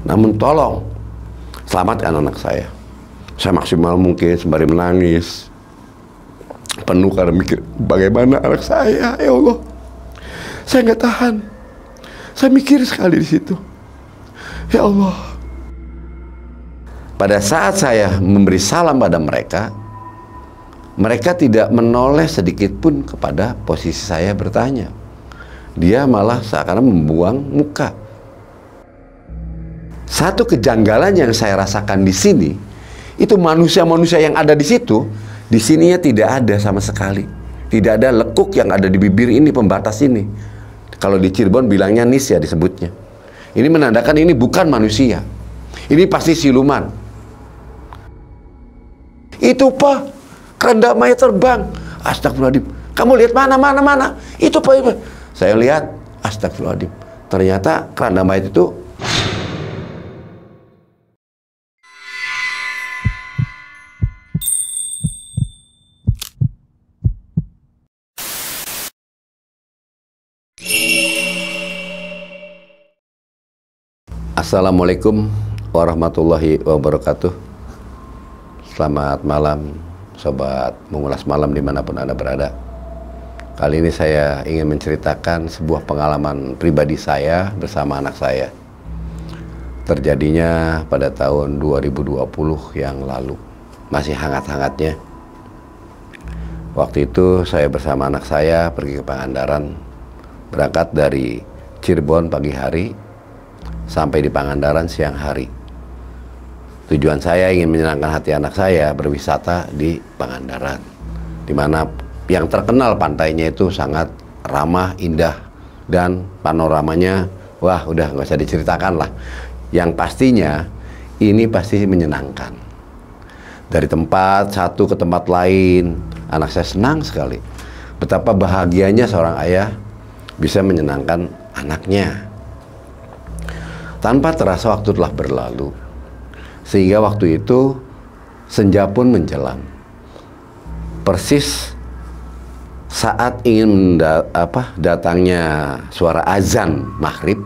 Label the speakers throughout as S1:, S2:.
S1: Namun tolong selamatkan anak saya. Saya maksimal mungkin sembari menangis, penuh karena mikir bagaimana anak saya, ya Allah. Saya nggak tahan. Saya mikir sekali di situ. Ya Allah. Pada saat saya memberi salam pada mereka, mereka tidak menoleh sedikit pun kepada posisi saya bertanya. Dia malah seakan membuang muka. Satu kejanggalan yang saya rasakan di sini, itu manusia-manusia yang ada di situ, di sininya tidak ada sama sekali. Tidak ada lekuk yang ada di bibir ini, pembatas ini. Kalau di Cirebon bilangnya nis ya disebutnya. Ini menandakan ini bukan manusia. Ini pasti siluman. Itu Pak, keranda mayat terbang. Astagfirullahaladzim. Kamu lihat mana? Itu Pak. Saya lihat, astagfirullahaladzim. Ternyata keranda mayat itu Assalamualaikum warahmatullahi wabarakatuh. Selamat malam sobat mengulas malam dimanapun Anda berada. Kali ini saya ingin menceritakan sebuah pengalaman pribadi saya bersama anak saya. Terjadinya pada tahun 2020 yang lalu. Masih hangat-hangatnya. Waktu itu saya bersama anak saya pergi ke Pangandaran. Berangkat dari Cirebon pagi hari sampai di Pangandaran siang hari. Tujuan saya ingin menyenangkan hati anak saya berwisata di Pangandaran, di mana yang terkenal pantainya itu sangat ramah, indah, dan panoramanya, wah udah nggak usah diceritakan lah. Yang pastinya ini pasti menyenangkan. Dari tempat satu ke tempat lain, anak saya senang sekali. Betapa bahagianya seorang ayah bisa menyenangkan anaknya. Tanpa terasa waktu telah berlalu, sehingga waktu itu senja pun menjelang. Persis saat ingin datangnya suara azan maghrib,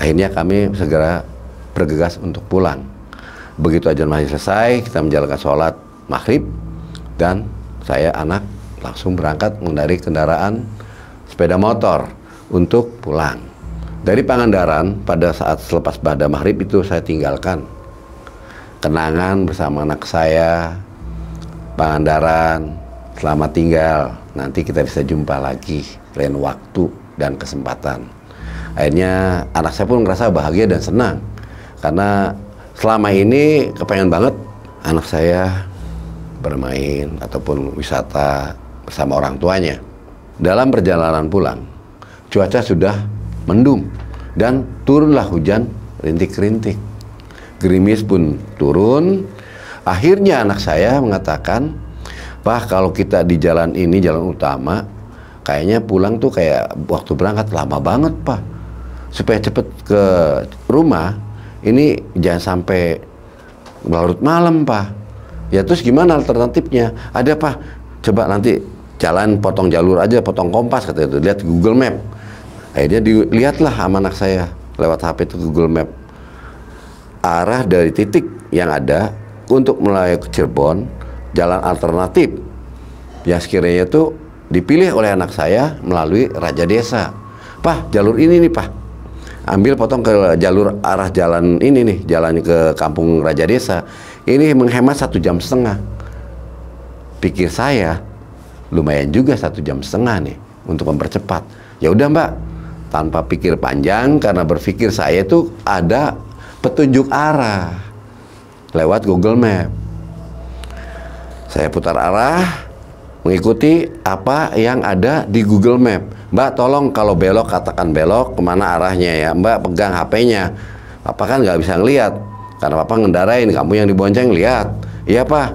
S1: akhirnya kami segera bergegas untuk pulang. Begitu azan maghrib selesai, kita menjalankan sholat maghrib, dan saya anak langsung berangkat mengendarai kendaraan sepeda motor untuk pulang. Dari Pangandaran pada saat selepas ba'da maghrib itu saya tinggalkan kenangan bersama anak saya. Pangandaran, selamat tinggal, nanti kita bisa jumpa lagi lain waktu dan kesempatan. Akhirnya anak saya pun merasa bahagia dan senang, karena selama ini kepengen banget anak saya bermain ataupun wisata bersama orang tuanya. Dalam perjalanan pulang, cuaca sudah mendung dan turunlah hujan rintik-rintik. Gerimis pun turun. Akhirnya anak saya mengatakan, "Pak, kalau kita di jalan ini, jalan utama, kayaknya pulang tuh kayak waktu berangkat lama banget, Pak. Supaya cepet ke rumah, ini jangan sampai larut malam, Pak." Ya terus gimana alternatifnya? Ada, Pak, coba nanti jalan potong jalur aja, potong kompas, kata itu. Lihat Google Map. Akhirnya dilihatlah sama anak saya lewat HP itu Google Map arah dari titik yang ada untuk melalui ke Cirebon, jalan alternatif yang sekiranya itu dipilih oleh anak saya melalui Raja Desa. Pak, jalur ini nih Pak, ambil potong ke jalur arah jalan ini nih, jalan ke kampung Raja Desa. Ini menghemat 1,5 jam. Pikir saya lumayan juga 1,5 jam nih untuk mempercepat. Ya udah Mbak, tanpa pikir panjang, karena berpikir saya itu ada petunjuk arah lewat Google Map. Saya putar arah, mengikuti apa yang ada di Google Map. Mbak, tolong kalau belok katakan belok kemana arahnya ya. Mbak pegang HP-nya. Papa kan nggak bisa ngelihat, karena Papa ngendarain, kamu yang dibonceng lihat. Iya Pak.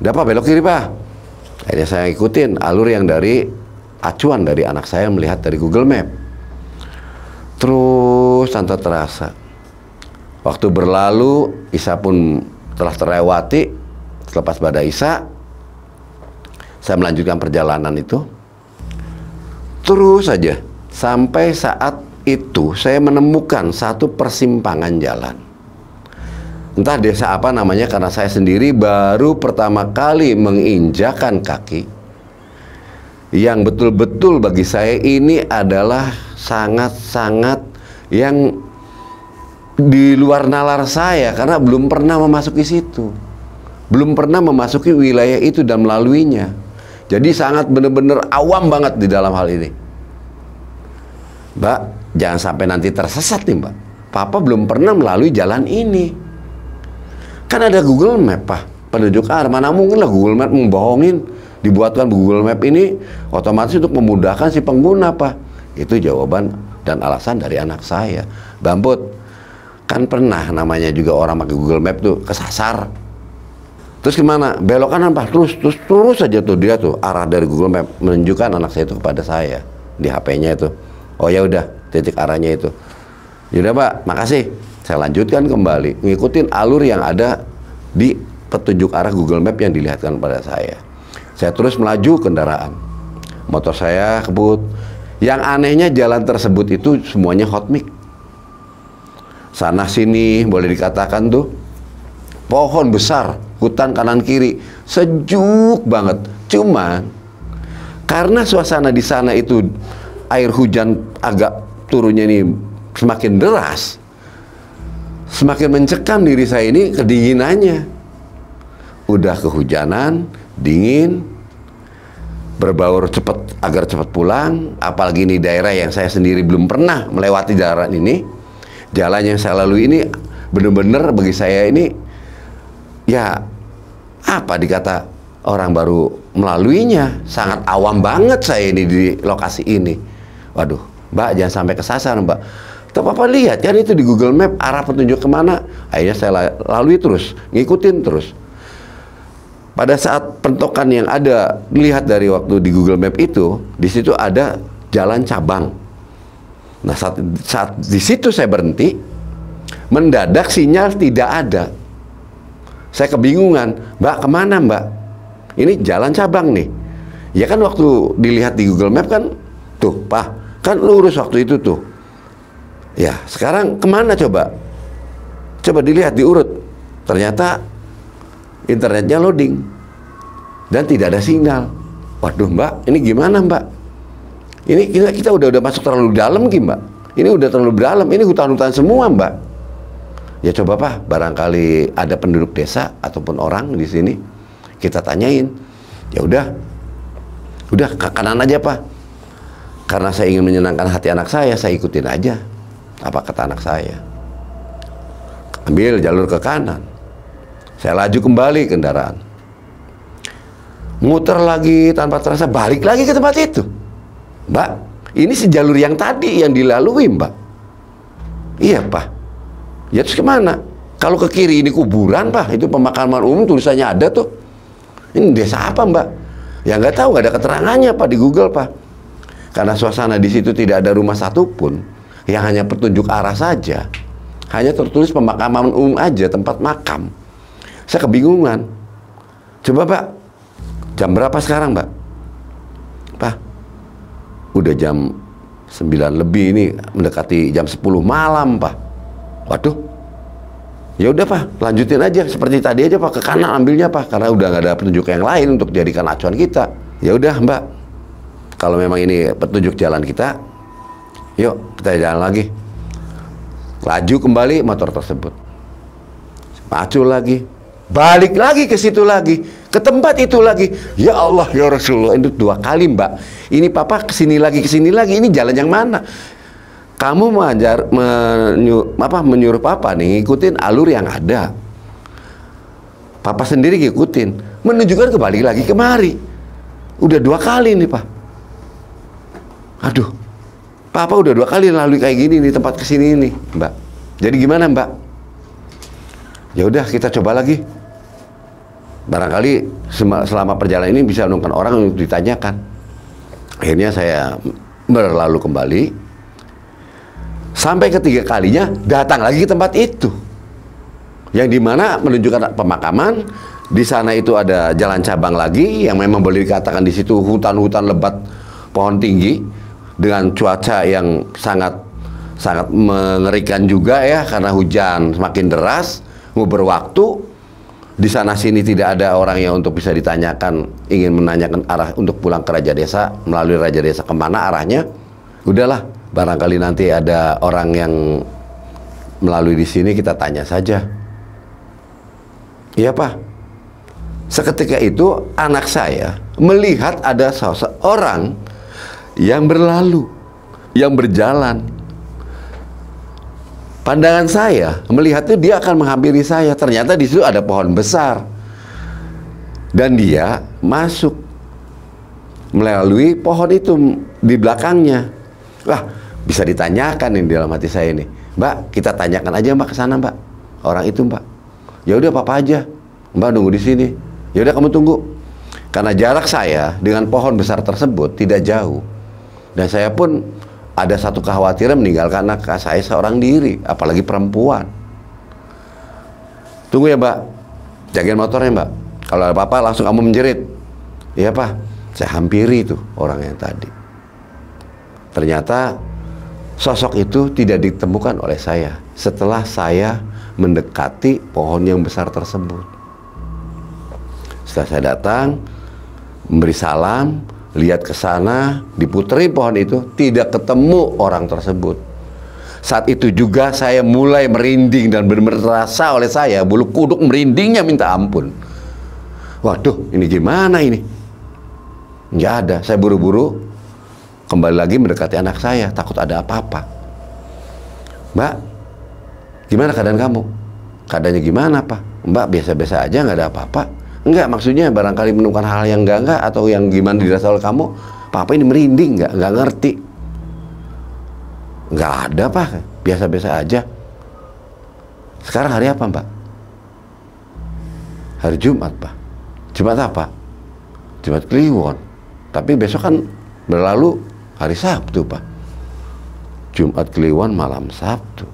S1: Udah Pak, belok kiri Pak. Akhirnya saya ikutin alur yang dari acuan dari anak saya melihat dari Google Map. Terus tanpa terasa waktu berlalu, Isya pun telah terlewati. Selepas ba'da Isya, saya melanjutkan perjalanan itu terus saja sampai saat itu saya menemukan satu persimpangan jalan. Entah desa apa namanya, karena saya sendiri baru pertama kali menginjakan kaki. Yang betul-betul bagi saya ini adalah sangat-sangat yang di luar nalar saya, karena belum pernah memasuki situ, belum pernah memasuki wilayah itu dan melaluinya. Jadi sangat benar-benar awam banget di dalam hal ini. Mbak, jangan sampai nanti tersesat nih Mbak. Papa belum pernah melalui jalan ini. Kan ada Google Map, Pak, penunjuk arah. Mana mungkin lah Google Map membohongin. Dibuatkan Google Map ini otomatis untuk memudahkan si pengguna, Pak. Itu jawaban dan alasan dari anak saya. Bambut, kan pernah namanya juga orang pakai Google Map tuh kesasar. Terus gimana? Belok kanan, Pak. Terus saja tuh dia tuh arah dari Google Map menunjukkan anak saya itu kepada saya di HP-nya itu. Oh ya udah, titik arahnya itu. Yaudah Pak, makasih. Saya lanjutkan kembali, ngikutin alur yang ada di petunjuk arah Google Map yang dilihatkan pada saya. Saya terus melaju kendaraan. Motor saya kebut. Yang anehnya jalan tersebut itu semuanya hot mix. Sana sini boleh dikatakan tuh pohon besar, hutan kanan kiri, sejuk banget. Cuman karena suasana di sana itu air hujan agak turunnya ini semakin deras, semakin mencekam diri saya ini kedinginannya. Udah kehujanan, dingin, berbaur cepat agar cepat pulang. Apalagi ini daerah yang saya sendiri belum pernah melewati daerah ini. Jalan yang saya lalui ini benar-benar bagi saya ini ya apa dikata orang baru melaluinya. Sangat awam banget saya ini di lokasi ini. Waduh, Mbak, jangan sampai kesasar Mbak. Tapi Papa lihat kan itu di Google Map arah petunjuk kemana. Akhirnya saya lalui terus, ngikutin terus. Pada saat pentokan yang ada dilihat dari waktu di Google Map itu, di situ ada jalan cabang. Nah saat di situ saya berhenti, mendadak sinyal tidak ada. Saya kebingungan, Mbak kemana Mbak? Ini jalan cabang nih. Ya kan waktu dilihat di Google Map kan, tuh Pak, kan lurus waktu itu tuh. Ya sekarang kemana coba? Coba dilihat diurut. Ternyata internetnya loading dan tidak ada sinyal. Waduh Mbak, ini gimana Mbak? Ini kita udah masuk terlalu dalam Mbak. Ini udah terlalu dalam, ini hutan-hutan semua Mbak. Ya coba Pak, barangkali ada penduduk desa ataupun orang di sini, kita tanyain. Ya udah ke kanan aja Pak. Karena saya ingin menyenangkan hati anak saya ikutin aja apa kata anak saya. Ambil jalur ke kanan. Saya laju kembali kendaraan. Muter lagi tanpa terasa, balik lagi ke tempat itu. Mbak, ini sejalur yang tadi yang dilalui Mbak. Iya Pak. Ya terus kemana? Kalau ke kiri ini kuburan Pak, itu pemakaman umum tulisannya ada tuh. Ini desa apa Mbak? Ya nggak tahu, nggak ada keterangannya Pak di Google Pak. Karena suasana di situ tidak ada rumah satupun, yang hanya petunjuk arah saja. Hanya tertulis pemakaman umum aja, tempat makam. Saya kebingungan. Coba Pak, jam berapa sekarang Pak? Pak, udah jam 9 lebih, ini mendekati jam 10 malam Pak. Waduh. Ya udah Pak, lanjutin aja seperti tadi aja Pak, ke kanan ambilnya Pak, karena udah nggak ada petunjuk yang lain untuk jadikan acuan kita. Ya udah Mbak, kalau memang ini petunjuk jalan kita, yuk kita jalan lagi. Laju kembali motor tersebut, maju lagi, balik lagi ke situ lagi, ke tempat itu lagi. Ya Allah ya Rasulullah, itu 2 kali Mbak. Ini Papa kesini lagi, ini jalan yang mana? Kamu menyuruh Papa nih ngikutin alur yang ada. Papa sendiri ngikutin, menunjukkan kembali lagi kemari. Udah 2 kali nih Pak. Aduh, Papa udah 2 kali lalui kayak gini di tempat kesini ini Mbak. Jadi gimana Mbak? Ya udah kita coba lagi. Barangkali selama perjalanan ini bisa menemukan orang untuk ditanyakan. Akhirnya saya berlalu kembali. Sampai ketiga kalinya datang lagi ke tempat itu, yang dimana menunjukkan pemakaman. Di sana itu ada jalan cabang lagi, yang memang boleh dikatakan di situ hutan-hutan lebat, pohon tinggi, dengan cuaca yang sangat sangat mengerikan juga ya, karena hujan semakin deras, nguber waktu. Di sana sini tidak ada orang yang untuk bisa ditanyakan, ingin menanyakan arah untuk pulang ke Raja Desa, melalui Raja Desa kemana arahnya. Udahlah, barangkali nanti ada orang yang melalui di sini, kita tanya saja. Iya Pak. Seketika itu anak saya melihat ada seseorang yang berlalu, yang berjalan. Pandangan saya melihatnya dia akan menghampiri saya. Ternyata di situ ada pohon besar. Dan dia masuk melalui pohon itu di belakangnya. Wah, bisa ditanyakan ini dalam hati saya ini. Mbak, kita tanyakan aja Mbak ke sana Mbak. Orang itu Mbak. Ya udah apa aja. Mbak nunggu di sini. Ya udah kamu tunggu. Karena jarak saya dengan pohon besar tersebut tidak jauh. Dan saya pun ada satu kekhawatiran meninggalkan anak saya seorang diri, apalagi perempuan. Tunggu ya Mbak, jagain motornya Mbak. Kalau ada apa-apa langsung kamu menjerit. Iya Pak, saya hampiri tuh orang yang tadi. Ternyata sosok itu tidak ditemukan oleh saya setelah saya mendekati pohon yang besar tersebut. Setelah saya datang, memberi salam, lihat ke sana, diputeri pohon itu, tidak ketemu orang tersebut. Saat itu juga saya mulai merinding dan benar-benar terasa oleh saya bulu kuduk merindingnya minta ampun. Waduh, ini gimana ini? Nggak ada. Saya buru-buru kembali lagi mendekati anak saya, takut ada apa-apa. Mbak, gimana keadaan kamu? Keadaannya gimana Pak? Mbak, biasa-biasa aja, nggak ada apa-apa. Enggak, maksudnya barangkali menemukan hal yang enggak atau yang gimana dirasa oleh kamu. Papa ini merinding, enggak ngerti. Enggak ada Pak, biasa-biasa aja. Sekarang hari apa Mbak? Hari Jumat Pak. Jumat apa? Jumat Kliwon. Tapi besok kan berlalu hari Sabtu Pak. Jumat Kliwon malam Sabtu.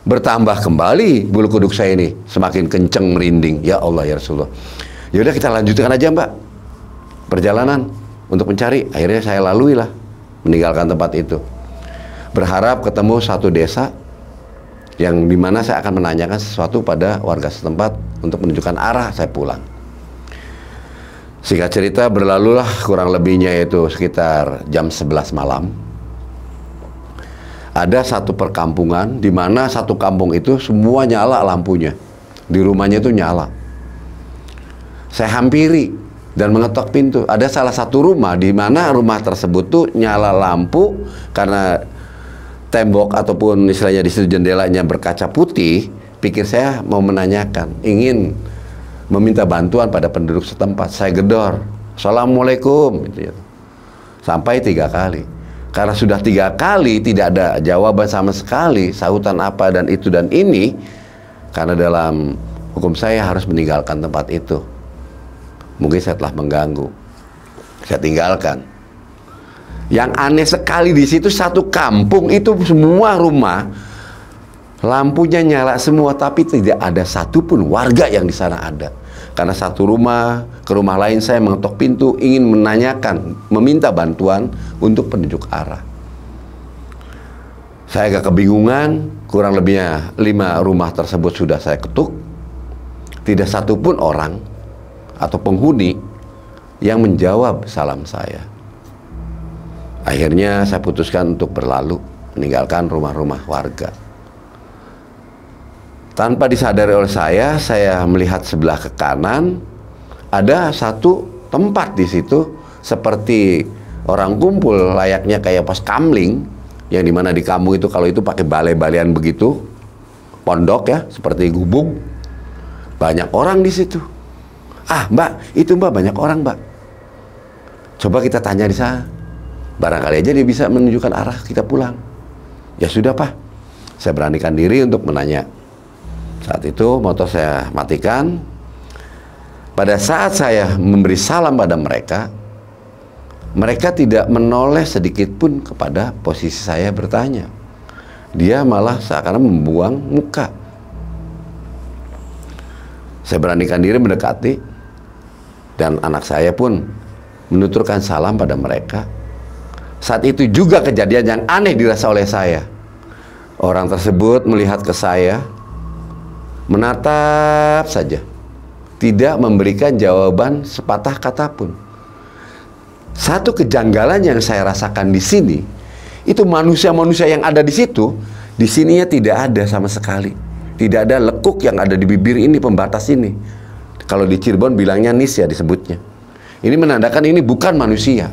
S1: Bertambah kembali bulu kuduk saya ini, semakin kenceng merinding. Ya Allah ya Rasulullah. Yaudah kita lanjutkan aja Mbak perjalanan untuk mencari. Akhirnya saya lalui lah, meninggalkan tempat itu, berharap ketemu satu desa yang dimana saya akan menanyakan sesuatu pada warga setempat untuk menunjukkan arah saya pulang. Singkat cerita, berlalulah kurang lebihnya itu sekitar jam 11 malam. Ada satu perkampungan di mana satu kampung itu semua nyala lampunya. Di rumahnya itu nyala. Saya hampiri dan mengetok pintu. Ada salah satu rumah di mana rumah tersebut tuh nyala lampu karena tembok ataupun istilahnya di situ jendelanya berkaca putih. Pikir saya mau menanyakan, ingin meminta bantuan pada penduduk setempat. Saya gedor, Assalamualaikum, gitu ya. Sampai 3 kali. Karena sudah 3 kali tidak ada jawaban sama sekali, sahutan apa dan itu dan ini, karena dalam hukum saya harus meninggalkan tempat itu. Mungkin saya telah mengganggu, saya tinggalkan. Yang aneh sekali di situ, satu kampung itu semua rumah lampunya nyala semua, tapi tidak ada satupun warga yang di sana ada. Karena satu rumah ke rumah lain saya mengetok pintu, ingin menanyakan, meminta bantuan untuk penunjuk arah. Saya agak kebingungan, kurang lebihnya 5 rumah tersebut sudah saya ketuk. Tidak satupun orang atau penghuni yang menjawab salam saya. Akhirnya saya putuskan untuk berlalu, meninggalkan rumah-rumah warga. Tanpa disadari oleh saya melihat sebelah ke kanan, ada satu tempat di situ seperti orang kumpul, layaknya kayak pos kamling, yang dimana di kampung itu kalau itu pakai balai-balean begitu, pondok ya, seperti gubuk, banyak orang di situ. Ah Mbak, itu Mbak banyak orang Mbak. Coba kita tanya di sana, barangkali aja dia bisa menunjukkan arah kita pulang. Ya sudah Pak, saya beranikan diri untuk menanya. Saat itu motor saya matikan. Pada saat saya memberi salam pada mereka, mereka tidak menoleh sedikit pun kepada posisi saya bertanya. Dia malah seakan membuang muka. Saya beranikan diri mendekati, dan anak saya pun menuturkan salam pada mereka. Saat itu juga kejadian yang aneh dirasa oleh saya. Orang tersebut melihat ke saya, menatap saja, tidak memberikan jawaban sepatah kata pun. Satu kejanggalan yang saya rasakan di sini, itu manusia-manusia yang ada di situ, di sininya tidak ada sama sekali. Tidak ada lekuk yang ada di bibir ini, pembatas ini. Kalau di Cirebon bilangnya nis ya disebutnya. Ini menandakan ini bukan manusia.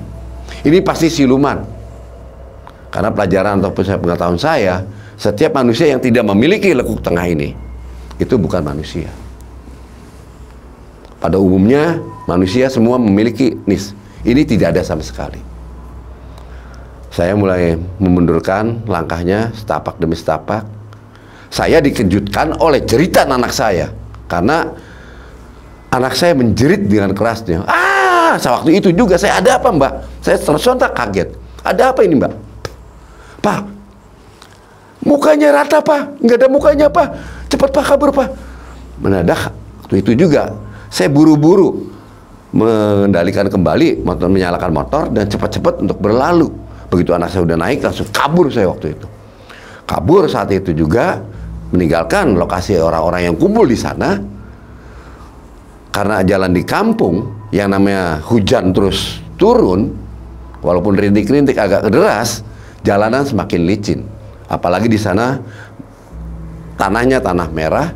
S1: Ini pasti siluman. Karena pelajaran ataupun pengetahuan saya, setiap manusia yang tidak memiliki lekuk tengah ini, itu bukan manusia. Pada umumnya, manusia semua memiliki nis. Ini tidak ada sama sekali. Saya mulai memundurkan langkahnya, setapak demi setapak. Saya dikejutkan oleh jeritan anak saya. Karena anak saya menjerit dengan kerasnya. Waktu itu juga saya, ada apa mbak? Saya tersontak kaget. Ada apa ini mbak? Pak, mukanya rata pak, nggak ada mukanya pak. Cepat pak, kabur pak. Mendadak waktu itu juga saya buru-buru mengendalikan kembali motor, menyalakan motor dan cepat-cepat untuk berlalu. Begitu anak saya udah naik, langsung kabur saya waktu itu. Kabur saat itu juga, meninggalkan lokasi orang-orang yang kumpul di sana. Karena jalan di kampung yang namanya hujan terus turun, walaupun rintik-rintik agak deras, jalanan semakin licin. Apalagi di sana tanahnya tanah merah.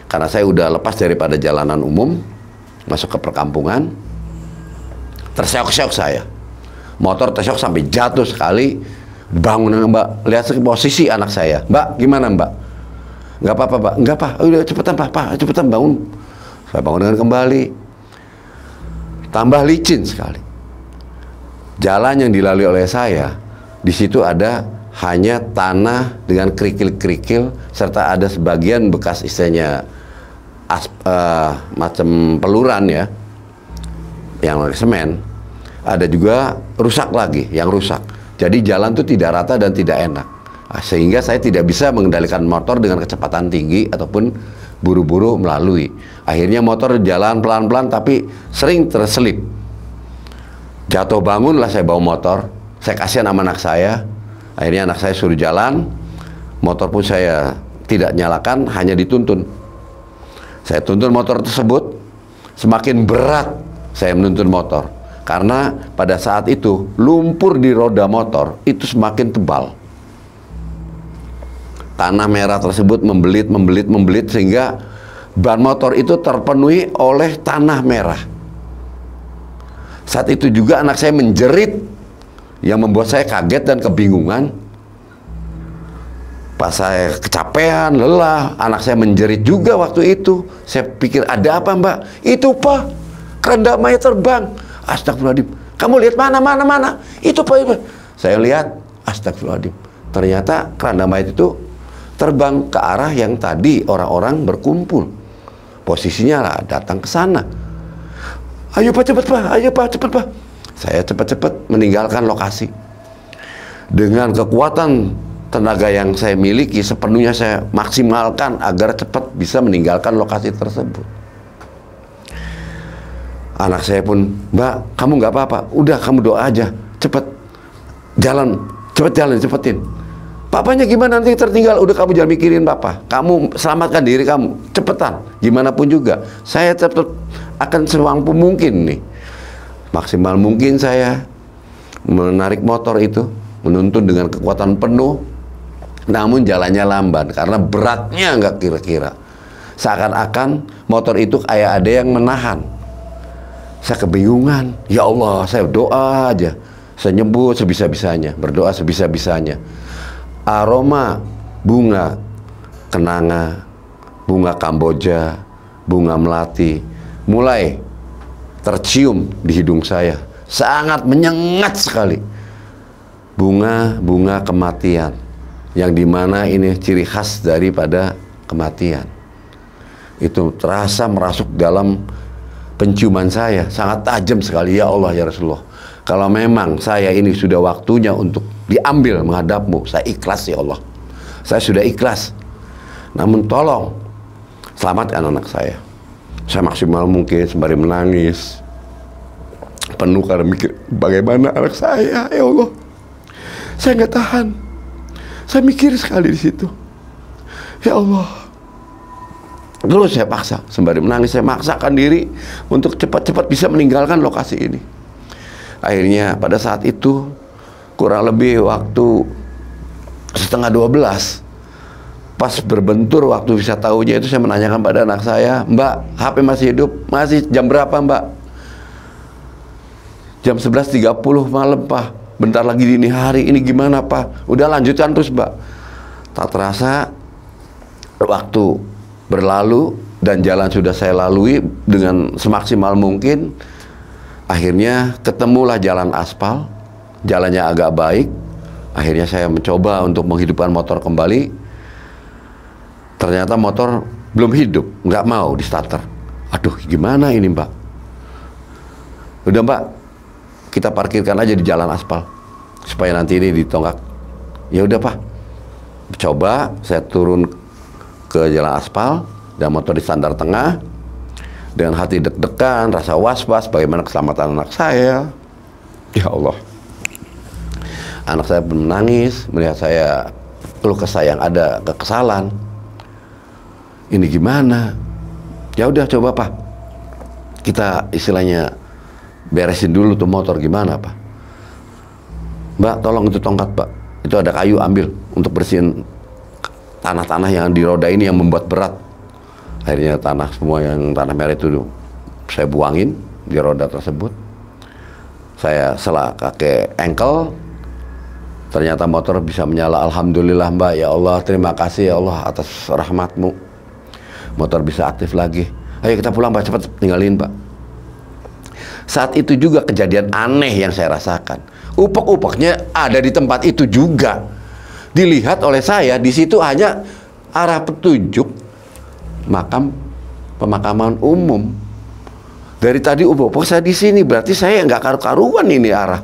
S1: Karena saya udah lepas daripada jalanan umum, masuk ke perkampungan, terseok-seok saya. Motor terseok sampai jatuh sekali. Bangun mbak, lihat posisi anak saya. Mbak, gimana mbak? Nggak apa-apa mbak, nggak apa, udah cepetan pak, cepetan bangun. Saya bangun kembali. Tambah licin sekali. Jalan yang dilalui oleh saya, di situ ada hanya tanah dengan kerikil-kerikil, serta ada sebagian bekas istilahnya macam peluran ya, yang semen. Ada juga rusak lagi, yang rusak. Jadi jalan itu tidak rata dan tidak enak. Sehingga saya tidak bisa mengendalikan motor dengan kecepatan tinggi ataupun buru-buru melalui. Akhirnya motor jalan pelan-pelan tapi sering terselip. Jatuh bangun lah saya bawa motor. Saya kasihan sama anak saya. Akhirnya anak saya suruh jalan. Motor pun saya tidak nyalakan, hanya dituntun. Saya tuntun motor tersebut. Semakin berat saya menuntun motor. Karena pada saat itu lumpur di roda motor itu semakin tebal. Tanah merah tersebut membelit sehingga ban motor itu terpenuhi oleh tanah merah. Saat itu juga anak saya menjerit yang membuat saya kaget dan kebingungan. Pas saya kecapean, lelah, anak saya menjerit juga waktu itu. Saya pikir ada apa mbak? Itu pak, keranda mayat terbang. Astagfirullahaladzim. Kamu lihat mana? Itu pak. Saya lihat, astagfirullahaladzim. Ternyata keranda mayat itu terbang ke arah yang tadi orang-orang berkumpul. Posisinya lah datang ke sana. Ayo pak, cepet pak, ayo pak, cepet pak. Saya cepat-cepat meninggalkan lokasi. Dengan kekuatan tenaga yang saya miliki, sepenuhnya saya maksimalkan agar cepat bisa meninggalkan lokasi tersebut. Anak saya pun, mbak, kamu nggak apa-apa, udah kamu doa aja, cepet jalan, cepetin. Papanya gimana nanti tertinggal, udah kamu jangan mikirin papa, kamu selamatkan diri kamu, cepetan, gimana pun juga, saya tetap akan semampu mungkin nih, maksimal mungkin saya menarik motor itu, menuntun dengan kekuatan penuh, namun jalannya lamban karena beratnya nggak kira-kira, seakan-akan motor itu kayak ada yang menahan. Saya kebingungan, ya Allah, saya doa aja, saya nyebut sebisa-bisanya, berdoa sebisa-bisanya. Aroma bunga kenanga, bunga Kamboja, bunga melati mulai tercium di hidung saya, sangat menyengat sekali. Bunga-bunga kematian, yang dimana ini ciri khas daripada kematian. Itu terasa merasuk dalam penciuman saya, sangat tajam sekali. Ya Allah ya Rasulullah, kalau memang saya ini sudah waktunya untuk diambil menghadapmu, saya ikhlas ya Allah, saya sudah ikhlas. Namun tolong selamatkan anak saya. Saya maksimal mungkin sembari menangis penuh karena mikir bagaimana anak saya, ya Allah, saya nggak tahan. Saya mikir sekali di situ. Ya Allah. Terus saya paksa, sembari menangis saya maksakan diri untuk cepat-cepat bisa meninggalkan lokasi ini. Akhirnya pada saat itu kurang lebih waktu 11:30, pas berbentur waktu bisa tahunya itu, saya menanyakan pada anak saya, Mbak, HP masih hidup? Masih. Jam berapa, Mbak? Jam 11:30 malam, Pak. Bentar lagi dini hari, ini gimana, Pak? Udah lanjutkan terus, Mbak. Tak terasa waktu berlalu dan jalan sudah saya lalui dengan semaksimal mungkin. Akhirnya ketemulah jalan aspal, jalannya agak baik. Akhirnya saya mencoba untuk menghidupkan motor kembali. Ternyata motor belum hidup, nggak mau di starter. Aduh, gimana ini, Mbak? Udah, Mbak, kita parkirkan aja di jalan aspal supaya nanti ini ditonggak. Ya udah, Pak. Coba saya turun ke jalan aspal dan motor di standar tengah, dengan hati deg-degan, rasa was-was bagaimana keselamatan anak saya. Ya Allah, anak saya pun menangis melihat saya keluh kesah yang ada kekesalan. Ini gimana? Ya udah, coba, Pak, kita istilahnya beresin dulu tuh motor. Gimana, Pak? Mbak, tolong itu tongkat, Pak, itu ada kayu, ambil untuk bersihin tanah-tanah yang di roda ini yang membuat berat. Akhirnya semua yang tanah merah itu saya buangin di roda tersebut. Saya selah kakek engkel, ternyata motor bisa menyala. Alhamdulillah, Mbak, ya Allah, terima kasih ya Allah atas rahmatmu. Motor bisa aktif lagi. Ayo kita pulang, Pak, cepat tinggalin, Pak. Saat itu juga kejadian aneh yang saya rasakan. Upek-upeknya ada di tempat itu juga. Dilihat oleh saya, di situ hanya arah petunjuk pemakaman umum. Dari tadi upek saya di sini, berarti saya nggak karu-karuan ini arah.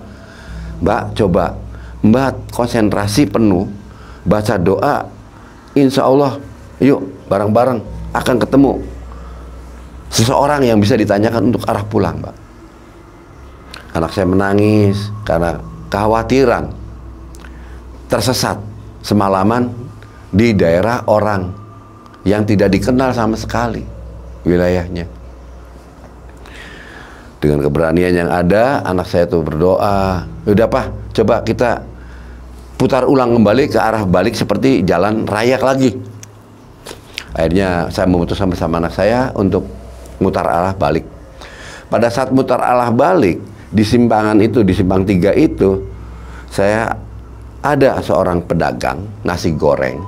S1: Mbak, coba Mbak konsentrasi penuh, baca doa, insya Allah, yuk bareng-bareng akan ketemu seseorang yang bisa ditanyakan untuk arah pulang, Mbak. Anak saya menangis karena kekhawatiran tersesat semalaman di daerah orang yang tidak dikenal sama sekali wilayahnya. Dengan keberanian yang ada, anak saya tuh berdoa, udah, Pak, coba kita putar ulang kembali ke arah balik seperti jalan raya lagi. Akhirnya saya memutuskan bersama anak saya untuk mutar arah balik. Pada saat mutar arah balik di simpangan itu, di simpang 3 itu, saya ada seorang pedagang nasi goreng.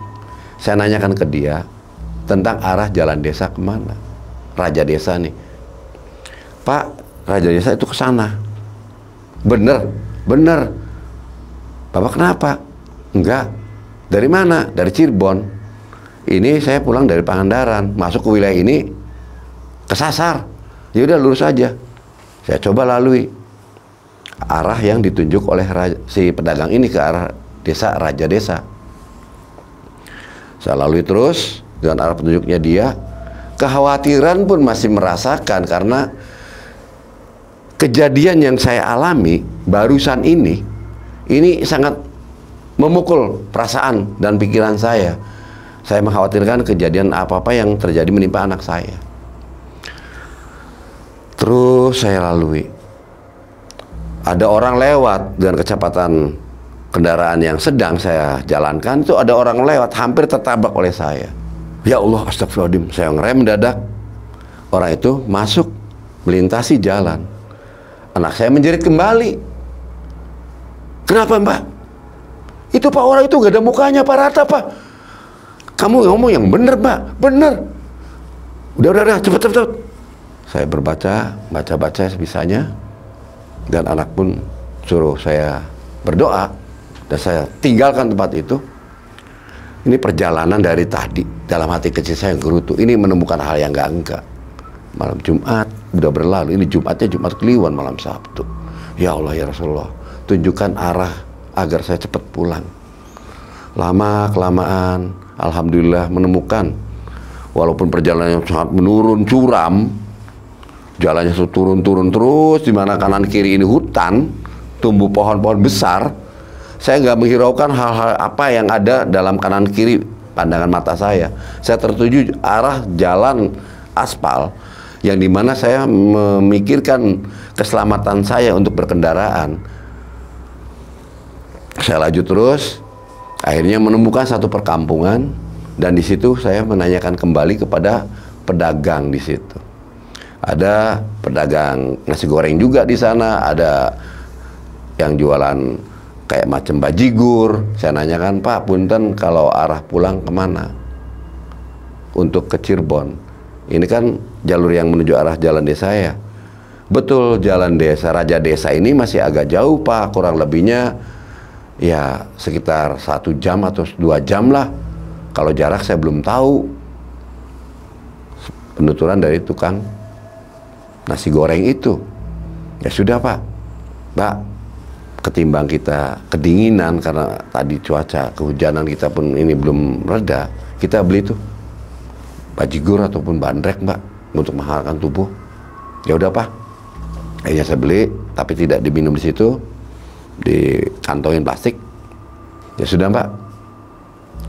S1: Saya nanyakan ke dia tentang arah jalan desa kemana. Raja desa nih, Pak, raja desa itu ke sana. Bener, bener. Bapak kenapa? Enggak. Dari mana? Dari Cirebon. Ini saya pulang dari Pangandaran, masuk ke wilayah ini kesasar. Ya udah, lurus aja. Saya coba lalui arah yang ditunjuk oleh si pedagang ini, ke arah desa Raja Desa. Saya lalui terus dengan arah petunjuknya dia. Kekhawatiran pun masih merasakan karena kejadian yang saya alami barusan ini sangat memukul perasaan dan pikiran saya. Saya mengkhawatirkan kejadian apa-apa yang terjadi menimpa anak saya. Terus saya lalui. Ada orang lewat dengan kecepatan kendaraan yang sedang saya jalankan, itu ada orang lewat, hampir tertabrak oleh saya. Ya Allah, astagfirullahaladzim, saya ngerem mendadak. Orang itu masuk, melintasi jalan. Anak saya menjerit kembali. Kenapa, Mbak? Itu Pak, orang itu gak ada mukanya, Pak, rata, Pak. Kamu ngomong yang bener, Mbak, bener. Udah, cepet. Saya baca sebisanya. Dan anak pun suruh saya berdoa. Dan saya tinggalkan tempat itu. Ini perjalanan dari tadi, dalam hati kecil saya gerutu. Ini menemukan hal yang enggak. Malam Jumat udah berlalu. Ini Jumatnya Jumat Kliwon, malam Sabtu. Ya Allah, ya Rasulullah, tunjukkan arah agar saya cepat pulang. Lama-kelamaan alhamdulillah menemukan. Walaupun perjalanannya sangat menurun curam, jalannya turun terus, di mana kanan kiri ini hutan, tumbuh pohon-pohon besar. Saya nggak menghiraukan hal-hal apa yang ada dalam kanan kiri pandangan mata saya. Saya tertuju arah jalan aspal yang dimana saya memikirkan keselamatan saya untuk berkendaraan. Saya laju terus, akhirnya menemukan satu perkampungan, dan di situ saya menanyakan kembali kepada pedagang di situ. Ada pedagang nasi goreng juga di sana, ada yang jualan kayak macam bajigur. Saya nanyakan, Pak, punten kalau arah pulang kemana? Untuk ke Cirebon. Ini kan jalur yang menuju arah jalan desa ya. Betul, jalan desa, Raja Desa ini masih agak jauh, Pak. Kurang lebihnya ya sekitar 1 jam atau 2 jam lah. Kalau jarak saya belum tahu. Penuturan dari tukang nasi goreng itu. Ya sudah, Pak. Mbak, ketimbang kita kedinginan karena tadi cuaca kehujanan kita pun ini belum reda, kita beli tuh bajigur ataupun bandrek, Mbak, untuk menghangatkan tubuh. Ya udah, Pak. Akhirnya saya beli, tapi tidak diminum di situ, dikantongin plastik. Ya sudah, Mbak,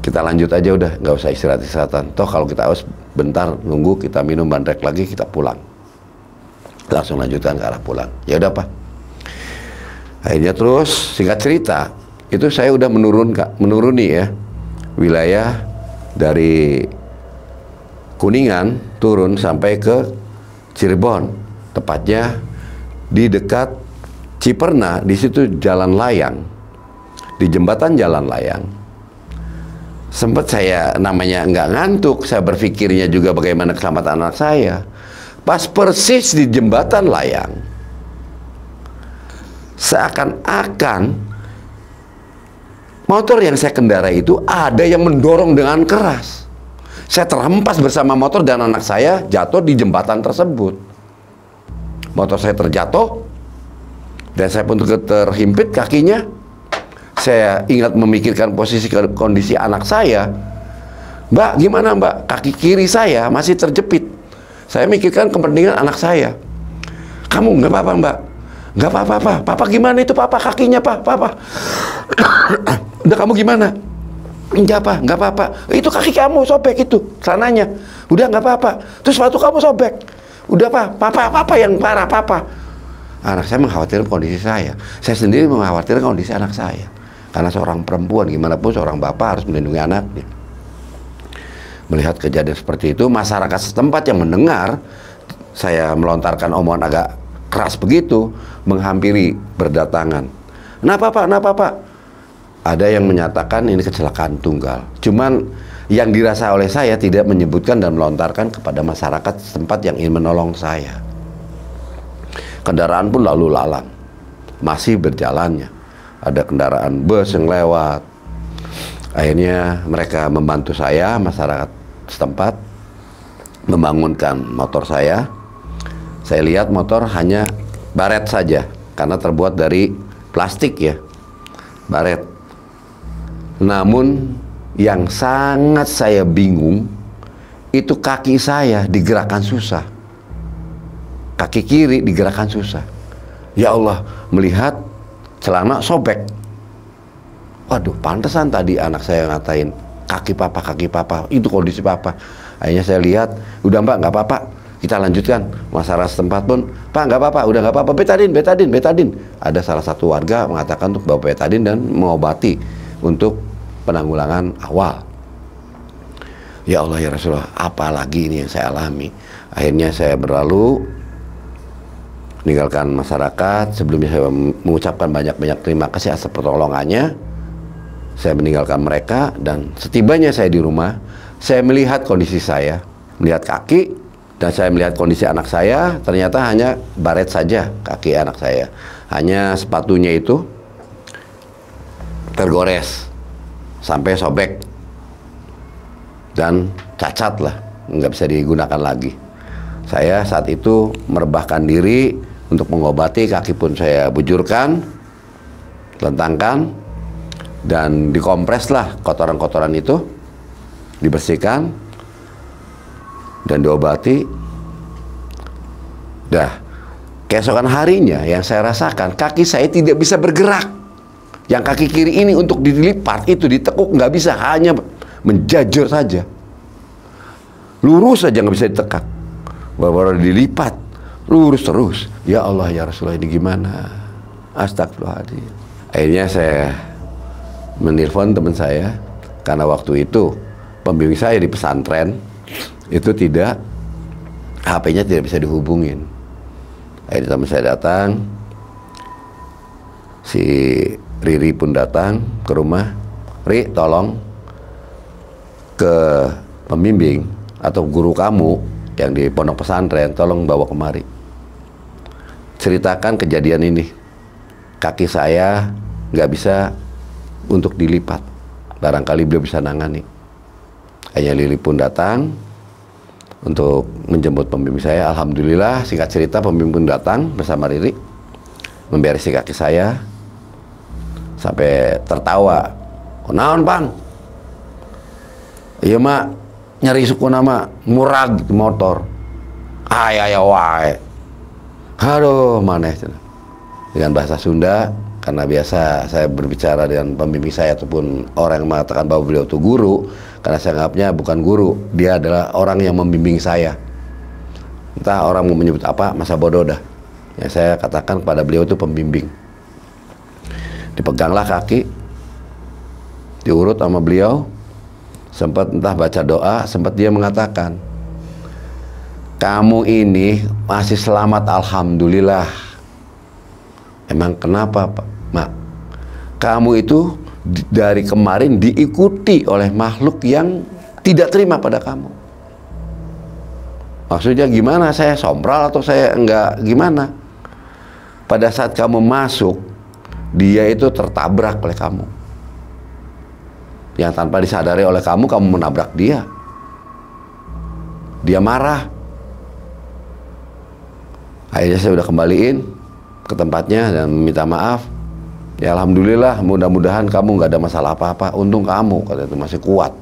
S1: kita lanjut aja udah, nggak usah istirahat-istirahatan. Toh kalau kita haus bentar nunggu, kita minum bandrek lagi, kita pulang. Langsung lanjutkan ke arah pulang. Ya udah, Pak. Akhirnya terus singkat cerita, itu saya udah menuruni ya wilayah dari Kuningan turun sampai ke Cirebon, tepatnya di dekat Ciperna. Di situ jalan layang, di jembatan jalan layang. Sempat saya namanya nggak ngantuk, saya berpikirnya juga bagaimana keselamatan anak saya. Pas persis di jembatan layang, seakan-akan motor yang saya kendarai itu ada yang mendorong dengan keras. Saya terhempas bersama motor dan anak saya jatuh di jembatan tersebut. Motor saya terjatuh dan saya pun terhimpit kakinya. Saya ingat memikirkan posisi kondisi anak saya. Mbak, gimana, Mbak? Kaki kiri saya masih terjepit. Saya mikirkan kepentingan anak saya. Kamu nggak apa-apa, Mbak? Nggak apa-apa, Pak. Papa gimana itu, Papa? Kakinya, Pak. Papa. Udah, kamu gimana? Enggak, Pak. Nggak apa-apa. Itu kaki kamu sobek itu, sananya. Udah, nggak apa-apa. Terus sepatu kamu sobek. Udah, Pak. Papa yang parah, Papa. Anak saya mengkhawatirkan kondisi saya. Saya sendiri mengkhawatirkan kondisi anak saya. Karena seorang perempuan, gimana pun seorang bapak harus melindungi anaknya. Melihat kejadian seperti itu, masyarakat setempat yang mendengar saya melontarkan omongan agak keras begitu, menghampiri berdatangan. Kenapa, Pak? Kenapa, Pak? Ada yang menyatakan ini kecelakaan tunggal. Cuman yang dirasa oleh saya tidak menyebutkan dan melontarkan kepada masyarakat setempat yang ingin menolong saya. Kendaraan pun lalu lalang, masih berjalannya. Ada kendaraan bus yang lewat. Akhirnya mereka membantu saya, masyarakat setempat, membangunkan motor saya. Saya lihat motor hanya baret saja, karena terbuat dari plastik ya, baret. Namun yang sangat saya bingung, itu kaki saya digerakkan susah. Kaki kiri digerakkan susah. Ya Allah, melihat celana sobek. Waduh, pantesan tadi anak saya ngatain, kaki papa, itu kondisi papa. Akhirnya saya lihat, udah, Mbak, nggak apa-apa, kita lanjutkan. Masyarakat setempat pun, Pak, nggak apa-apa, udah nggak apa-apa, betadin. Ada salah satu warga mengatakan untuk bawa betadin dan mengobati untuk penanggulangan awal. Ya Allah, ya Rasulullah, apalagi ini yang saya alami. Akhirnya saya berlalu, meninggalkan masyarakat. Sebelumnya saya mengucapkan banyak-banyak terima kasih atas pertolongannya. Saya meninggalkan mereka, dan setibanya saya di rumah, saya melihat kondisi saya, melihat kaki, dan saya melihat kondisi anak saya. Ternyata hanya baret saja kaki anak saya, hanya sepatunya itu tergores sampai sobek dan cacat lah, nggak bisa digunakan lagi. Saya saat itu merebahkan diri untuk mengobati, kaki pun saya bujurkan, lentangkan, dan dikompres lah kotoran-kotoran itu, dibersihkan dan diobati. Dah, keesokan harinya yang saya rasakan, kaki saya tidak bisa bergerak. Yang kaki kiri ini untuk dilipat itu ditekuk nggak bisa, hanya menjajur saja. Lurus saja nggak bisa ditekak. Baru dilipat, lurus terus. Ya Allah ya Rasulullah, ini gimana? Astagfirullahaladzim. Akhirnya saya menelpon teman saya, karena waktu itu pembimbing saya di pesantren itu tidak, HP-nya tidak bisa dihubungin. Akhirnya teman saya datang, si Riri pun datang ke rumah. Ri, tolong ke pembimbing atau guru kamu yang di pondok pesantren, tolong bawa kemari. Ceritakan kejadian ini. Kaki saya nggak bisa untuk dilipat. Barangkali beliau bisa nangani. Hanya Lili pun datang untuk menjemput pembimbing saya. Alhamdulillah, singkat cerita pembimbing pun datang bersama Riri, memberesi kaki saya sampai tertawa. Oh, naon Bang? Iya mak, nyari suku nama murag motor. Ayah wae. Aduh, maneh. Dengan bahasa Sunda, karena biasa saya berbicara dengan pembimbing saya ataupun orang yang mengatakan bahwa beliau itu guru, karena saya anggapnya bukan guru, dia adalah orang yang membimbing saya. Entah orang mau menyebut apa, masa bodoh dah. Yang saya katakan kepada beliau itu pembimbing. Dipeganglah kaki, diurut sama beliau, sempat entah baca doa, sempat dia mengatakan, kamu ini masih selamat, alhamdulillah. Emang kenapa Pak? Mak, kamu itu dari kemarin diikuti oleh makhluk yang tidak terima pada kamu. Maksudnya gimana? Saya sombral atau saya enggak gimana? Pada saat kamu masuk, dia itu tertabrak oleh kamu. Yang tanpa disadari oleh kamu menabrak dia. Dia marah. Akhirnya saya udah kembaliin ke tempatnya dan minta maaf. Ya alhamdulillah, mudah-mudahan kamu nggak ada masalah apa-apa. Untung kamu, kata itu, masih kuat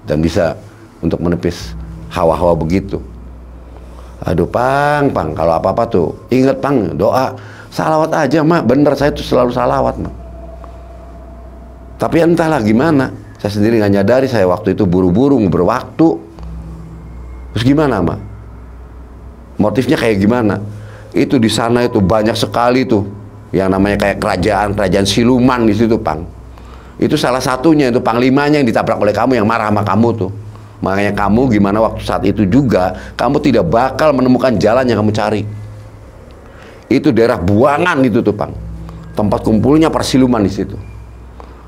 S1: dan bisa untuk menepis hawa-hawa begitu. Aduh Pang, kalau apa-apa tuh ingat Pang, doa salawat aja mak. Bener, saya tuh selalu salawat mak. Tapi entahlah gimana, saya sendiri nggak nyadari, saya waktu itu buru-buru berwaktu. Terus gimana mak? Motifnya kayak gimana? Itu di sana itu banyak sekali tuh yang namanya kayak kerajaan siluman di situ Pang. Itu salah satunya, itu panglimanya yang ditabrak oleh kamu, yang marah sama kamu tuh. Makanya kamu gimana waktu saat itu juga kamu tidak bakal menemukan jalan yang kamu cari. Itu daerah buangan itu tuh Pang, tempat kumpulnya persiluman di situ.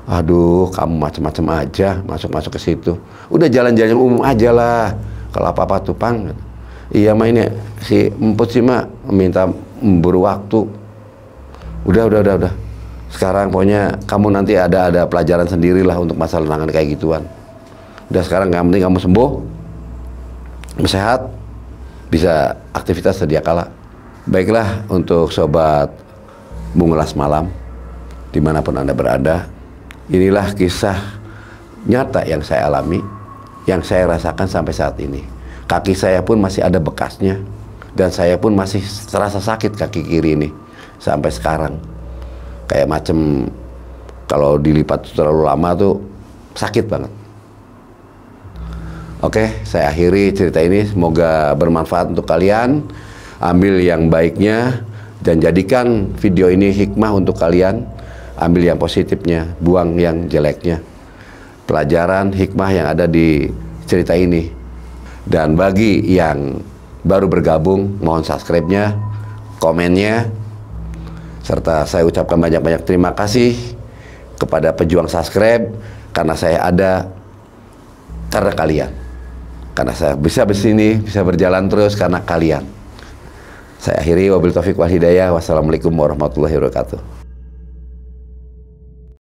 S1: Aduh, kamu macam-macam aja masuk ke situ. Udah jalan-jalan umum aja lah. Kalau apa-apa tuh Pang. Iya mah ini si emput sih mah minta memburu waktu. Udah. Sekarang pokoknya kamu nanti ada pelajaran sendirilah untuk masalah nangan kayak gituan. Udah sekarang yang penting kamu sembuh, sehat, bisa aktivitas sedia kala. Baiklah untuk sobat Mengulas Malam, dimanapun Anda berada, inilah kisah nyata yang saya alami, yang saya rasakan sampai saat ini. Kaki saya pun masih ada bekasnya, dan saya pun masih terasa sakit kaki kiri ini sampai sekarang. Kayak macem kalau dilipat terlalu lama tuh sakit banget. Oke, saya akhiri cerita ini. Semoga bermanfaat untuk kalian. Ambil yang baiknya dan jadikan video ini hikmah untuk kalian. Ambil yang positifnya, buang yang jeleknya. Pelajaran hikmah yang ada di cerita ini. Dan bagi yang baru bergabung, mohon subscribe-nya, komennya, serta saya ucapkan banyak-banyak terima kasih kepada pejuang subscribe, karena saya ada karena kalian. Karena saya bisa bersini, bisa berjalan terus karena kalian. Saya akhiri, wabillahi taufiq wal hidayah. Wassalamualaikum warahmatullahi wabarakatuh.